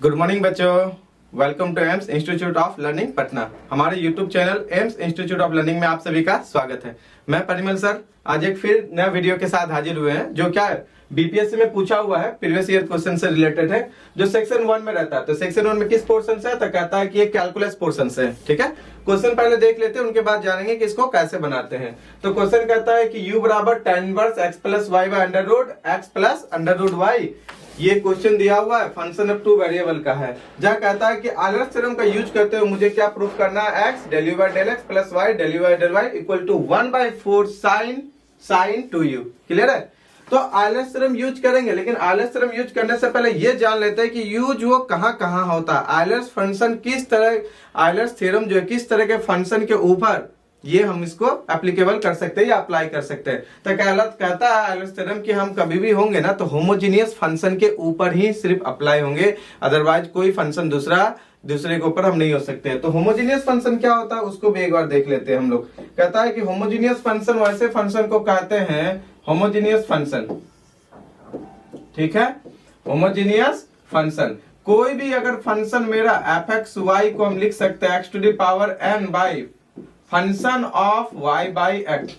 Good morning बच्चों, welcome to Aims institute of learning Patna. हमारे YouTube channel Aims institute of learning में आप सभी का स्वागत है। मैं परिमल सर आज एक फिर नया वीडियो के साथ हाजिर हुए हैं, जो क्या है बीपीएससी में पूछा हुआ है, प्रीवियस ईयर क्वेश्चन से रिलेटेड है, जो सेक्शन 1 में रहता है। तो सेक्शन 1 में किस पोर्शन से है, तो कहता है कि ये कैलकुलस पोर्शन से है। ठीक है, क्वेश्चन पहले देख लेते हैं, उनके बाद जानेंगे कि इसको कैसे बनाते हैं। तो क्वेश्चन कहता है कि u बराबर tan inverse x plus y by under root x plus under root y. ये क्वेश्चन दिया हुआ है, फंक्शन ऑफ टू वेरिएबल का है, जहाँ कहता है कि आयलर्स थ्योरम का यूज करते हुए मुझे क्या प्रूफ करना है, x del u by del x plus y del u by del y equal to 1/4 sin 2u। Clear है? तो आयलर्स थ्योरम यूज करेंगे, लेकिन आयलर्स थ्योरम यूज करने से पहले ये जान लेते हैं कि यूज वो कहाँ होता है। आयलर्स फंक्शन किस तरह, आयलर्स थ्योरम जो है किस तरह के फंक्शन के ऊपर ये हम इसको एप्लीकेबल कर सकते हैं या अप्लाई कर सकते हैं। तो कहता है आयलर्स थ्योरम कि हम कभी भी होंगे ना तो होमोजीनियस फंक्शन के ऊपर ही सिर्फ अप्लाई होंगे, अदरवाइज कोई फंक्शन दूसरे के ऊपर हम नहीं हो सकते हैं। तो होमोजीनियस फंक्शन क्या होता है उसको भी एक बार देख लेते हैं हम लोग। कहता है कि होमोजीनियस फंक्शन वैसे फंक्शन को कहते हैं होमोजीनियस फंक्शन। ठीक है, होमोजीनियस फंक्शन कोई भी अगर फंक्शन मेरा एफ एक्स वाई को हम लिख सकते हैं x to the power n by function of y by x.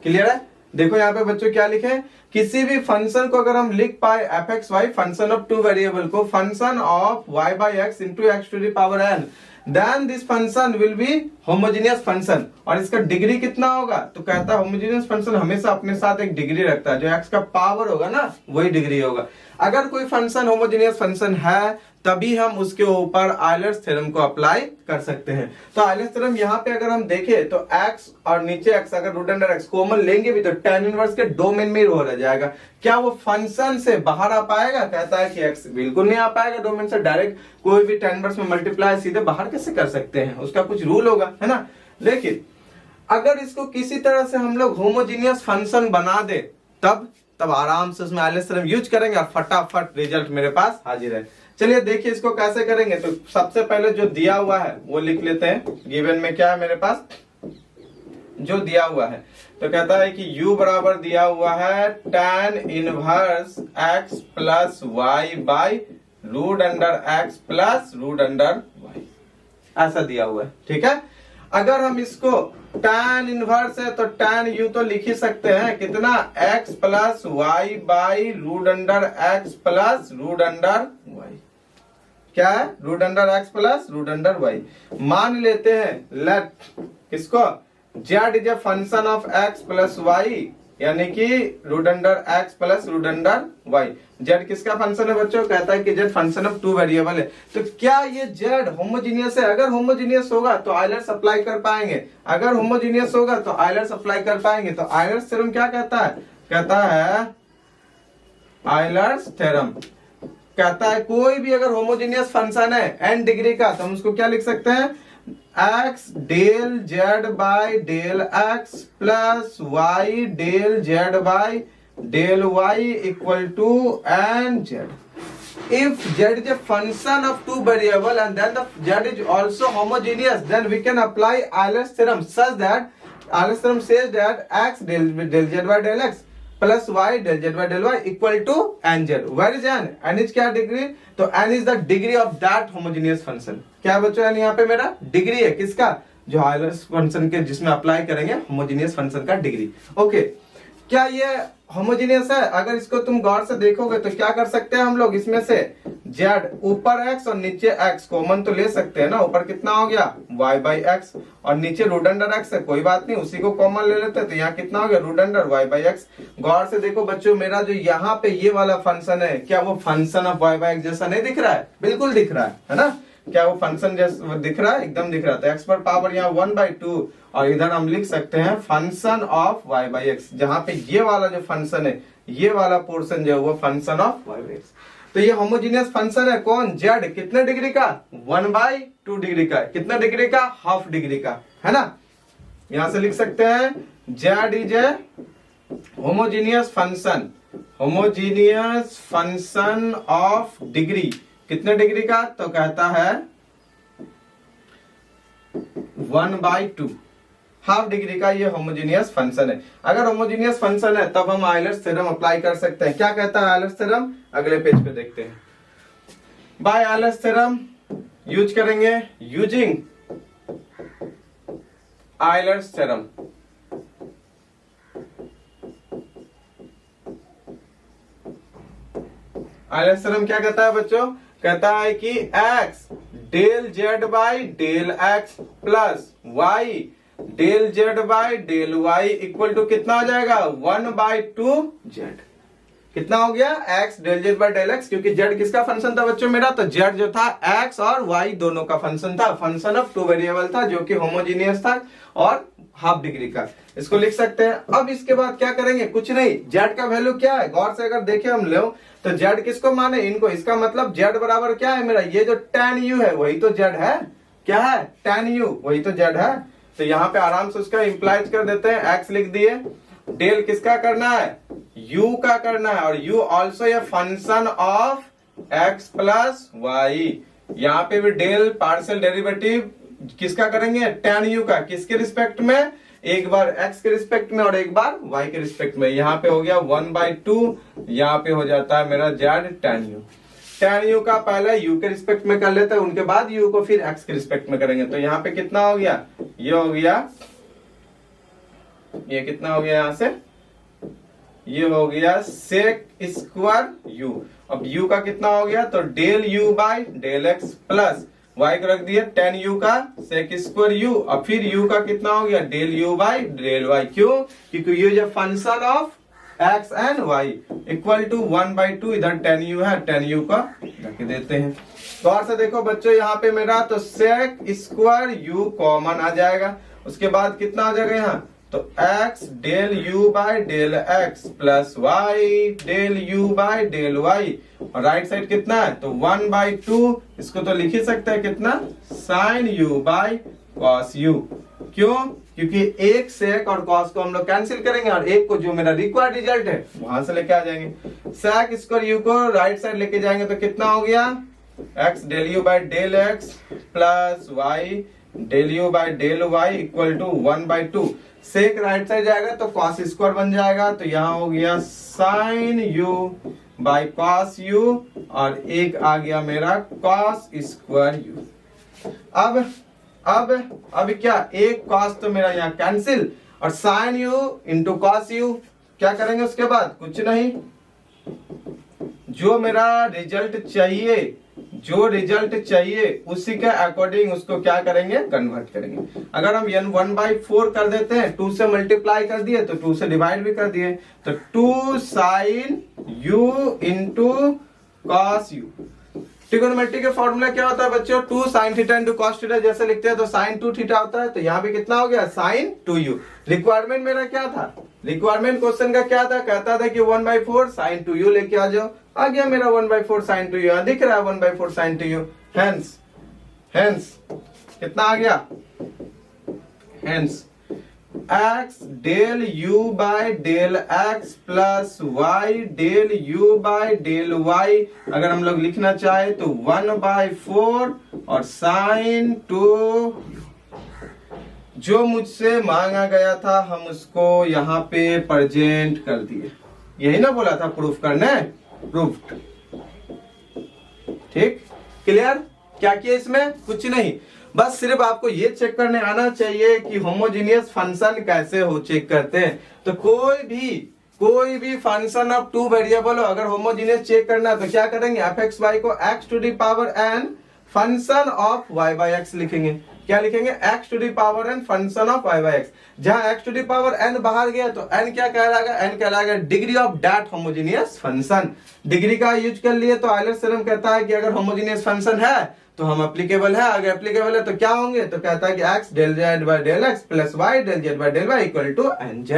Clear है? देखो यहाँ पे बच्चों क्या लिखे, किसी भी फंक्शन को अगर हम लिख पाए F X Y function of two variable को function of y by X into X to the power n, then this function will be homogeneous function. और इसका डिग्री कितना होगा, तो कहता है होमोजीनियस फंक्शन हमेशा अपने साथ एक डिग्री रखता है, जो x का पावर होगा ना वही डिग्री होगा। अगर कोई फंक्शन होमोजीनियस फंक्शन है तभी हम उसके ऊपर आयलर्स थ्योरम को अप्लाई कर सकते हैं। तो आयलर्स थ्योरम यहाँ पे अगर हम देखें तो x और नीचे x अगर रूट अंडर x कॉमन लेंगे भी तो tan इनवर्स के डोमेन में रह जाएगा। क्या वो फंक्शन से बाहर आ पाएगा? कहता है कि x बिल्कुल नहीं आ पाएगा डोमेन से। डायरेक्ट कोई भी tan इनवर्स में मल्टीप्लाई सीधे बाहर कैसे कर सकते हैं, उसका कुछ रूल होगा, है ना। लेकिन अगर इसको किसी तरह से हम लोग होमोजीनियस फंक्शन बना दे तब आराम से उसमें आयलर्स थ्योरम यूज करेंगे और फटाफट रिजल्ट मेरे पास हाजिर है। चलिए देखिए इसको कैसे करेंगे। तो सबसे पहले जो दिया हुआ है वो लिख लेते हैं। गिवन में क्या है मेरे पास, जो दिया हुआ है, तो कहता है कि u बराबर दिया हुआ है tan inverse x plus y by root under x plus root under y, ऐसा दिया हुआ है। ठीक है, अगर हम इसको tan इनवर्स है तो tan u तो लिख ही सकते हैं, कितना x plus y by root under x plus root under y। क्या है? Root under x plus root under y। मान लेते हैं लेट किसको, z is a function of x plus y, यानी कि root under x plus root under y। z किसका function है बच्चों? कहता है कि z function of two variable है। तो क्या ये z होमोजीनियस है? अगर होमोजीनियस होगा तो आयलर्स अप्लाई कर पाएंगे, अगर होमोजीनियस होगा तो आयलर्स अप्लाई कर पाएंगे। तो आयलर्स थ्योरम क्या कहता है? कहता है आयलर्स थ्योरम कहता है कोई भी अगर होमोजीनियस फंक्शन है n डिग्री का तो हम उसको क्या लिख सकते हैं, x del z by del x plus y del z by del y equal to n z। If z is a function of two variable and then the z is also homogeneous, then we can apply Euler's theorem such that Euler's theorem says that x del z by del x plus y del z by del y equal to nz। Where is n? n is क्या degree, तो n is the degree of that homogeneous function। क्या बच्चों n यहाँ पे मेरा degree है, किसका? जो आयलर्स फंक्शन के जिसमें अप्लाई करेंगे होमोजेनियस फंक्शन का डिग्री। ओके, क्या ये होमोजेनियस है? अगर इसको तुम गौर से देखोगे तो क्या कर सकते हैं हम लोग, इसमें से z ऊपर x और नीचे x कॉमन तो ले सकते हैं ना। ऊपर कितना हो गया y बाई एक्स और नीचे रूट अंडर x है, कोई बात नहीं उसी को कॉमन ले लेते हैं। तो यहाँ कितना हो गया root under y by X. गौर से देखो बच्चों, मेरा जो यहाँ पे ये वाला फंक्शन है, क्या वो function of y by x जैसा नहीं दिख रहा है? बिल्कुल दिख रहा है ना। क्या वो फंक्शन जैसा दिख रहा है? एकदम दिख रहा है। तो x पर पावर यहाँ 1/2 और इधर हम लिख सकते हैं function of y by x, जहां पे ये वाला जो फंक्शन है, ये वाला पोर्शन जो है वो function of y by x. तो ये होमोजीनियस फंक्शन है कौन, z कितने डिग्री का, 1/2 डिग्री का। कितना डिग्री का? हाफ डिग्री का, है ना। यहां से लिख सकते हैं z is A homogeneous function, homogeneous function of degree. कितने डिग्री का? तो कहता है 1/2, हाफ डिग्री का ये होमोजेनियस फंक्शन है। अगर होमोजेनियस फंक्शन है तब हम आयलर्स थ्योरम अप्लाई कर सकते हैं। क्या कहता है आयलर्स थ्योरम? अगले पेज पे देखते हैं। बाय आयलर्स थ्योरम यूज करेंगे, using Euler's theorem. Euler's theorem क्या कहता है बच्चों? कहता है कि x del z by del x plus y del z by del y equal to कितना हो जाएगा? 1/2z। कितना हो गया? x del z by del x, क्योंकि z किसका फंक्शन था बच्चों मेरा? तो z जो था x और y दोनों का फंक्शन था, फंक्शन ऑफ टू वेरिएबल था जो कि होमोजीनियस था और हाफ डिग्री का। इसको लिख सकते हैं। अब इसके बाद क्या करेंगे? कुछ नहीं, z का वैल्यू क्या है? गौर से अगर देखें हम लोग तो z किसको माने? इनको। इसका मतलब z बराबर क्या है मेरा? ये जो tan u है वही तो z है। क्या है? tan u वही तो z है। तो यहाँ पे आराम से उसका इंप्लाइज कर देते हैं, x लिख दिए। डेल किसका करना है? u का करना है, और u also a function of x plus y. यहाँ पे भी डेल पार्शियल डेरिवेटिव किसका करेंगे? tan u का। किसके रिस्पेक्ट में? एक बार x के रिस्पेक्ट में और एक बार y के रिस्पेक्ट में। यहाँ पे हो गया 1/2, यहाँ पे हो जाता है मेरा z tan u। tan u का पहले u के रिस्पेक्ट में कर लेते हैं, उनके बाद u को फिर x के रिस्पेक्ट में करेंगे। तो यहाँ पे कितना हो गया? ये हो गया, ये कितना हो गया? यहाँ से ये हो गया सेक स्क्वायर u। अब u का कितना हो गया? तो del u by del x plus y को रख दिया tan u का सेक स्क्वायर u। अब फिर u का कितना हो गया? Del u by del y। क्यों? क्योंकि u is function of x and y equal to 1/2। इधर tan u है, tan u का रख देते हैं। गौर से देखो बच्चों, यहाँ पे मेरा तो सेक स्क्वायर u कॉमन आ जाएगा। उसके बाद कितना आ जाएगा यहाँ? तो x del u by del x plus y del u by del y, और राइट साइड कितना है? तो 1/2। इसको तो लिख ही सकते हैं कितना? Sine u by cos u। क्यों? क्योंकि एक सेक और कॉस को हम लोग कैंसिल करेंगे और एक को जो मेरा रिक्वायर्ड रिजल्ट है वहां से लेके आ जाएंगे। सेक स्क्वायर u को राइट साइड लेके जाएंगे तो कितना हो गया? x del u by del x plus y del u by del y equal to 1/2। Sec right side जाएगा तो कॉस स्क्वायर बन जाएगा, तो यहाँ हो गया sine u by cos u, और एक आ गया मेरा कॉस स्क्वायर u। अब क्या? एक कॉस तो मेरा यहाँ कैंसिल, और sine u into cos u क्या करेंगे उसके बाद? कुछ नहीं, जो मेरा रिजल्ट चाहिए उसी के अकॉर्डिंग उसको क्या करेंगे? कन्वर्ट करेंगे। अगर हम n 1/4 कर देते हैं, 2 से मल्टीप्लाई कर दिए तो 2 से डिवाइड भी कर दिए, तो 2 sine u into cos u। Trigonometry के फॉर्मूला क्या होता है बच्चों? 2 sine theta into cos theta. जैसे लिखते हैं तो साइन 2 थीटा होता है, तो यहाँ पे कितना हो गया? Sign 2u। रिक्वायरमेंट मेरा क्या था? रिक्वायरमेंट क्वेश्चन का क्या था? कहता था कि 1/4 साइन 2u लेके आ जाओ। आ गया मेरा 1/4 साइन 2u, यहाँ दिख रहा है 1/4 साइन 2u। हेंस कितना आ गया? Hence x del u by del x plus y del u by del y, अगर हम लोग लिखना चाहे तो 1/4 और साइन 2। जो मुझसे मांगा गया था हम उसको यहाँ पे प्रेजेंट कर दिए। यही ना बोला था प्रूफ करने? प्रूफ। ठीक, क्लियर? क्या किया इसमें? कुछ नहीं, बस सिर्फ आपको ये चेक करने आना चाहिए कि होमोजीनियस फंक्शन कैसे हो चेक करते हैं। तो कोई भी फंक्शन ऑफ टू वेरिएबल हो, अगर होमोजीनियस चेक करना है तो क्या करेंगे? fxy को x to the power n function of y by x लिखेंगे। क्या लिखेंगे? x to the power n function of y by x। जहां x to the power n बाहर गया तो n क्या कहलाएगा? n कहलाएगा degree of that homogeneous function. Degree का यूज कर लिए तो आयलर्स थ्योरम कहता है कि अगर होमोजीनियस फंक्शन है तो हम एप्लीकेबल है। अगर एप्लीकेबल है तो क्या होंगे? तो कहता है कि x del z by del x plus y del z by del y equal to nz।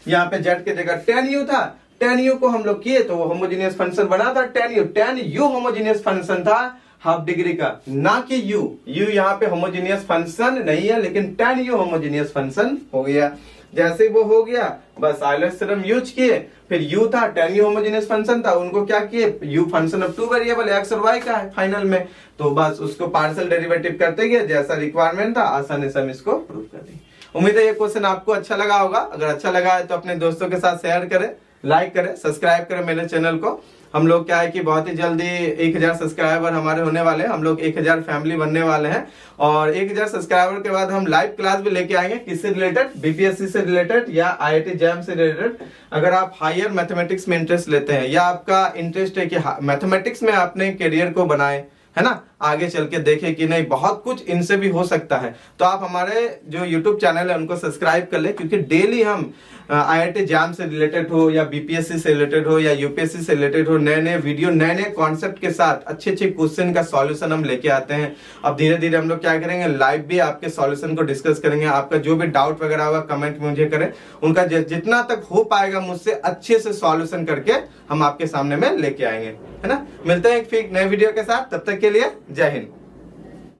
यहाँ पे z की जगह tan u था, tan u को हम लोग किए तो वो होमोजीनियस फंक्शन बना था tan u होमोजीनियस फंक्शन था हाफ डिग्री का, ना कि u यहाँ पे होमोजीनियस फंक्शन नहीं है, लेकिन tan u होमोजीनियस फंक्शन हो गया। जैसे वो हो गया बस आयलर्स थ्योरम यूज किए, फिर u था tan u होमोजेनियस फंक्शन था, उनको क्या किए? u function of two variable x और y का है फाइनल में, तो बस उसको पार्शियल डेरिवेटिव करते गए, जैसा रिक्वायरमेंट था आसानी से हम इसको प्रूव कर देंगे। उम्मीद है ये क्वेश्चन आपको अच्छा लगा होगा। अगर अच्छा लगा है तो अपने दोस्तों के साथ शेयर करें, लाइक करें, सब्सक्राइब करें मेरे चैनल को। हम लोग क्या है कि बहुत ही जल्दी 1000 सब्सक्राइबर हमारे होने वाले हैं। हम लोग 1000 फैमिली बनने वाले हैं और 1000 सब्सक्राइबर के बाद हम लाइव क्लास भी लेके आएंगे। किससे रिलेटेड? बीपीएससी से रिलेटेड या IIT जैम से रिलेटेड। अगर आप हायर मैथमेटिक्स में इंटरेस्ट लेते हैं या आपका इंटरेस्ट है कि मैथमेटिक्स में अपने करियर को बनाए, है ना, आगे चल के देखें कि नहीं बहुत कुछ इनसे भी हो सकता है, तो आप हमारे जो YouTube चैनल है उनको सब्सक्राइब कर ले, क्योंकि डेली हम IIT जैम से रिलेटेड हो या बीपीएससी से रिलेटेड हो या यूपीएससी से रिलेटेड हो, नए नए वीडियो नए नए कॉन्सेप्ट के साथ अच्छे अच्छे क्वेश्चन का सॉल्यूशन हम लेके आते हैं। अब धीरे धीरे हम लोग क्या करेंगे, लाइव भी आपके सॉल्यूशन को डिस्कस करेंगे। आपका जो भी डाउट वगैरह होगा कमेंट में मुझे करें, उनका जितना तक हो पाएगा मुझसे अच्छे से सॉल्यूशन करके हम आपके सामने में लेके आएंगे, है ना। मिलते हैं एक फिर नए वीडियो के साथ, तब तक के लिए जय हिंद।